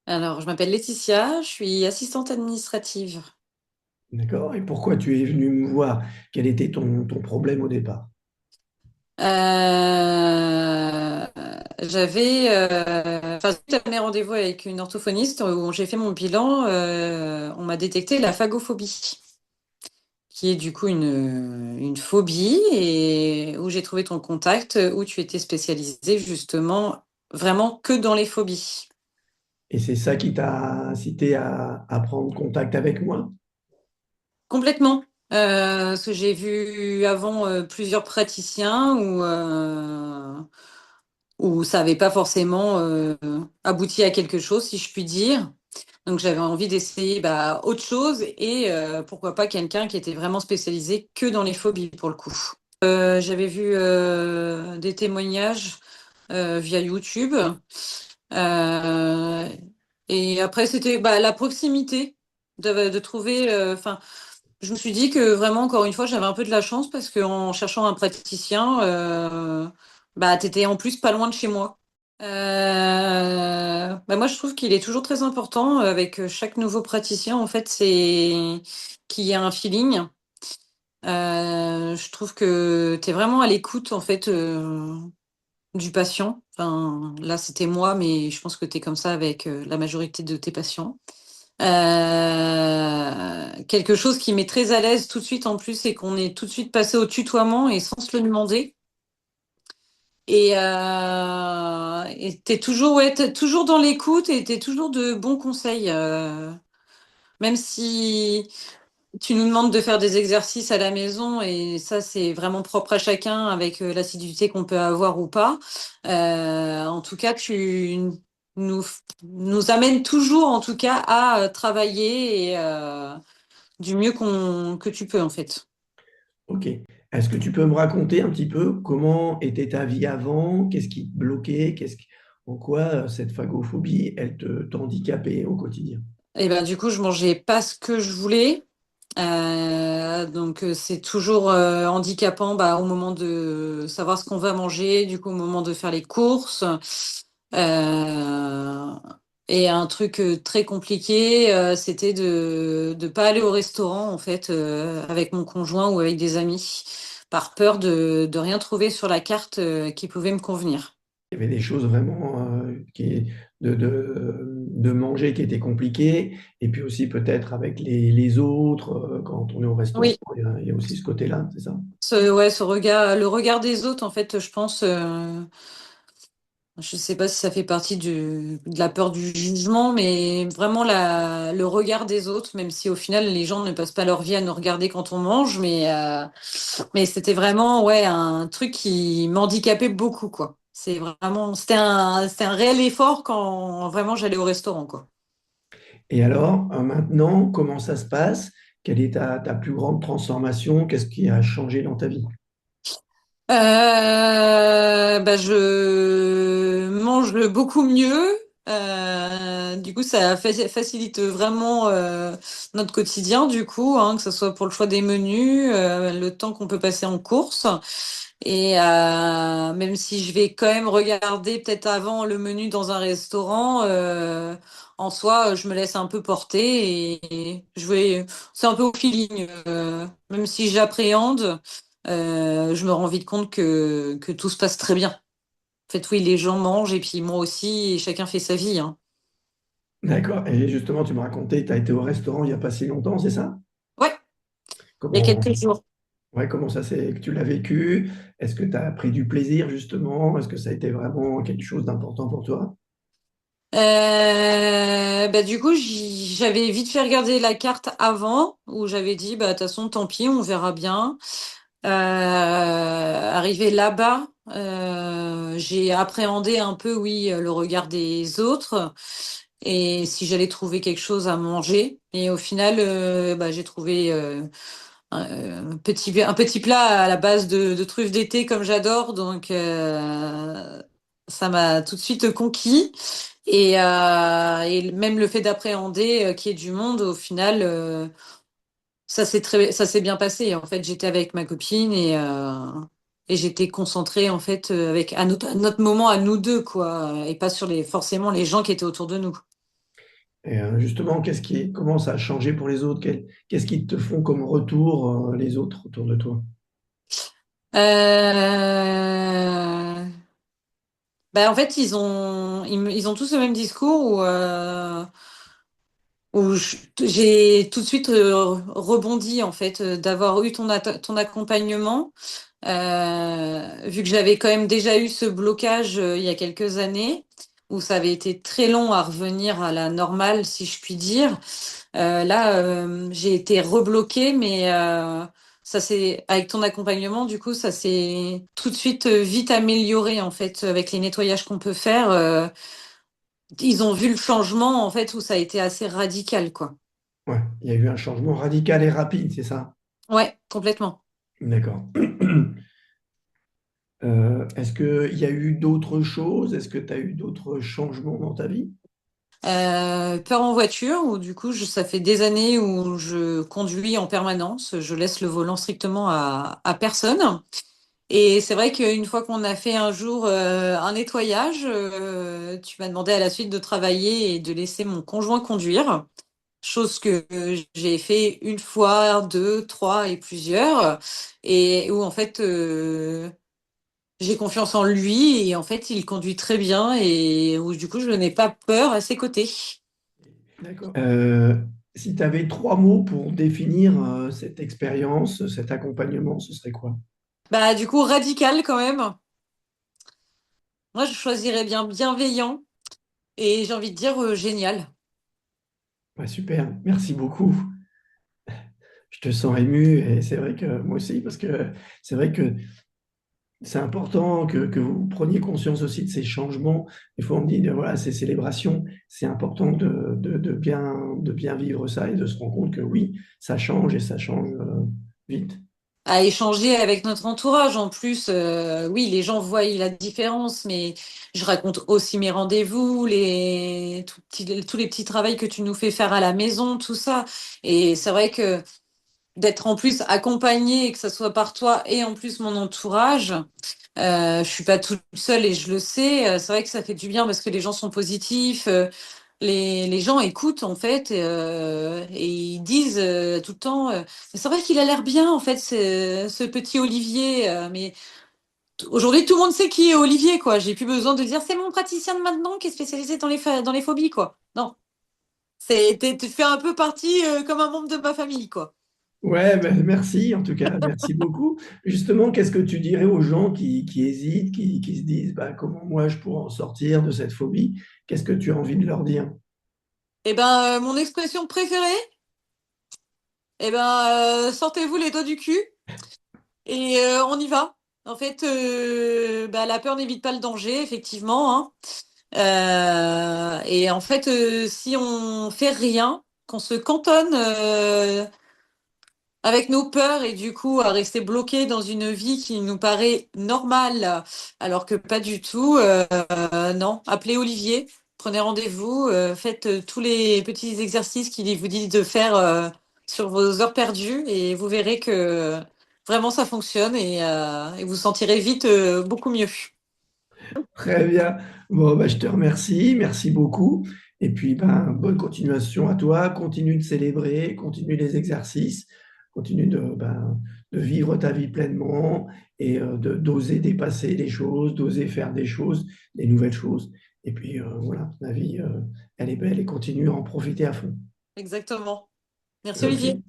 Alors, je m'appelle Laetitia, je suis assistante administrative. D'accord. Et pourquoi tu es venu me voir? Quel était ton problème au départ? Euh, suite à mes rendez-vous avec une orthophoniste où j'ai fait mon bilan, on m'a détecté la phagophobie, qui est du coup une phobie et où j'ai trouvé ton contact, où tu étais spécialisée justement vraiment que dans les phobies. Et c'est ça qui t'a incité à prendre contact avec moi? Complètement. Parce que j'ai vu avant plusieurs praticiens où ça n'avait pas forcément abouti à quelque chose, si je puis dire. Donc j'avais envie d'essayer autre chose et pourquoi pas quelqu'un qui était vraiment spécialisé que dans les phobies pour le coup. J'avais vu des témoignages via YouTube. Euh, et après, c'était la proximité de trouver. Enfin, je me suis dit que vraiment, encore une fois, j'avais un peu de la chance parce qu'en cherchant un praticien, t'étais en plus pas loin de chez moi. Moi, je trouve qu'il est toujours très important avec chaque nouveau praticien, en fait, c'est qu'il y a un feeling. Je trouve que tu es vraiment à l'écoute, en fait, du patient. Enfin, là, c'était moi, mais je pense que tu es comme ça avec la majorité de tes patients. Quelque chose qui m'est très à l'aise tout de suite en plus, c'est qu'on est tout de suite passé au tutoiement et sans se le demander. Et t'es toujours, ouais, t'es toujours dans l'écoute et t'es toujours de bons conseils. Même si tu nous demandes de faire des exercices à la maison et ça, c'est vraiment propre à chacun avec l'assiduité qu'on peut avoir ou pas. En tout cas, tu nous, nous amènes toujours, en tout cas, à travailler et du mieux que tu peux, en fait. Ok. Est-ce que tu peux me raconter un petit peu comment était ta vie avant? Qu'est-ce qui te bloquait? En quoi cette phagophobie, elle t'handicapait au quotidien? Et ben, du coup, je mangeais pas ce que je voulais. C'est toujours handicapant au moment de savoir ce qu'on va manger, du coup au moment de faire les courses. Euh, et un truc très compliqué, c'était de pas aller au restaurant en fait avec mon conjoint ou avec des amis, par peur de rien trouver sur la carte qui pouvait me convenir. Il y avait des choses vraiment de manger qui étaient compliquées, et puis aussi peut-être avec les autres, quand on est au restaurant, Oui, il y a aussi ce côté-là, c'est ça? ouais, ce regard, le regard des autres en fait, je pense. Je sais pas si ça fait partie de la peur du jugement, mais vraiment le regard des autres, même si au final les gens ne passent pas leur vie à nous regarder quand on mange, mais c'était vraiment ouais un truc qui m'handicapait beaucoup quoi. C'était un réel effort quand vraiment j'allais au restaurant quoi. Et alors, maintenant, comment ça se passe? Quelle est ta plus grande transformation? Qu'est-ce qui a changé dans ta vie? Je mange beaucoup mieux. Du coup, ça facilite vraiment notre quotidien, du coup, hein, que ce soit pour le choix des menus, le temps qu'on peut passer en course. Et même si je vais quand même regarder peut-être avant le menu dans un restaurant, en soi, je me laisse un peu porter et c'est un peu au feeling. Même si j'appréhende. Je me rends vite compte que tout se passe très bien. En fait, oui, les gens mangent et puis moi aussi, et chacun fait sa vie, hein. D'accord. Et justement, tu me racontais que tu as été au restaurant il n'y a pas si longtemps, c'est ça? Ouais, il y a Comment, quelques jours. ouais, comment ça c'est que tu l'as vécu? Est-ce que tu as pris du plaisir, justement? Est-ce que ça a été vraiment quelque chose d'important pour toi? Du coup, j'avais vite fait regarder la carte avant, où j'avais dit, de toute façon, tant pis, on verra bien. Arrivé là-bas, j'ai appréhendé un peu, oui, le regard des autres et si j'allais trouver quelque chose à manger. Et au final, j'ai trouvé un petit plat à la base de truffes d'été comme j'adore, donc ça m'a tout de suite conquis. Et même le fait d'appréhender qu'il y ait du monde, au final, ça s'est bien passé. En fait, j'étais avec ma copine et j'étais concentrée en fait avec à notre moment à nous deux quoi, et pas sur forcément les gens qui étaient autour de nous. Et justement, comment ça a changé pour les autres? Qu'est-ce qu'ils te font comme retour, les autres autour de toi? Euh, en fait, ils ont tous le même discours où j'ai tout de suite rebondi en fait d'avoir eu ton accompagnement. Vu que j'avais quand même déjà eu ce blocage il y a quelques années, où ça avait été très long à revenir à la normale, si je puis dire. Là, j'ai été rebloquée, mais ça c'est avec ton accompagnement, du coup, ça s'est tout de suite vite amélioré en fait avec les nettoyages qu'on peut faire. Ils ont vu le changement en fait où ça a été assez radical, quoi. Ouais, il y a eu un changement radical et rapide, c'est ça? Ouais, complètement. D'accord. Est-ce qu'il y a eu d'autres choses? Est-ce que tu as eu d'autres changements dans ta vie? Peur en voiture, où du coup, ça fait des années où je conduis en permanence. Je laisse le volant strictement à personne. Et c'est vrai qu'une fois qu'on a fait un jour un nettoyage, tu m'as demandé à la suite de travailler et de laisser mon conjoint conduire. Chose que j'ai fait une fois, deux, trois et plusieurs. Et où en fait, j'ai confiance en lui et en fait, il conduit très bien et où du coup, je n'ai pas peur à ses côtés. D'accord. Si tu avais trois mots pour définir cette expérience, cet accompagnement, ce serait quoi? Bah, du coup, radical quand même. Moi, je choisirais bien bienveillant et j'ai envie de dire génial. Ouais, super, merci beaucoup. Je te sens ému et c'est vrai que moi aussi, parce que c'est vrai que c'est important que vous preniez conscience aussi de ces changements. Des fois, on me dit, voilà, ces célébrations, c'est important de bien vivre ça et de se rendre compte que oui, ça change et ça change vite. À échanger avec notre entourage. En plus, oui, les gens voient la différence, mais je raconte aussi mes rendez-vous, tous les petits travaux que tu nous fais faire à la maison, tout ça. Et c'est vrai que d'être en plus accompagné, que ce soit par toi et en plus mon entourage, je suis pas toute seule et je le sais. C'est vrai que ça fait du bien parce que les gens sont positifs. Les gens écoutent en fait et ils disent tout le temps mais c'est vrai qu'il a l'air bien en fait ce petit Olivier mais aujourd'hui tout le monde sait qui est Olivier quoi, j'ai plus besoin de dire c'est mon praticien de maintenant qui est spécialisé dans les phobies quoi, non, tu fais un peu partie comme un membre de ma famille quoi. Ouais, ben, merci en tout cas, merci beaucoup. Justement, qu'est-ce que tu dirais aux gens qui hésitent, qui se disent, bah, comment moi je pourrais en sortir de cette phobie? Qu'est-ce que tu as envie de leur dire? Et ben mon expression préférée, et ben sortez-vous les doigts du cul et on y va. En fait, la peur n'évite pas le danger, effectivement, hein. Et en fait, si on fait rien, qu'on se cantonne avec nos peurs et du coup à rester bloqué dans une vie qui nous paraît normale, alors que pas du tout, non, appelez Olivier, prenez rendez-vous, faites tous les petits exercices qu'il vous dit de faire sur vos heures perdues et vous verrez que vraiment ça fonctionne et vous sentirez vite beaucoup mieux. Très bien. Bon, bah, je te remercie. Merci beaucoup. Et puis, ben, bonne continuation à toi. Continue de célébrer, continue les exercices, continue de vivre ta vie pleinement et d'oser dépasser les choses, d'oser faire des choses, des nouvelles choses. Et puis, voilà, la vie, elle est belle et continue à en profiter à fond. Exactement. Merci Ok. Olivier.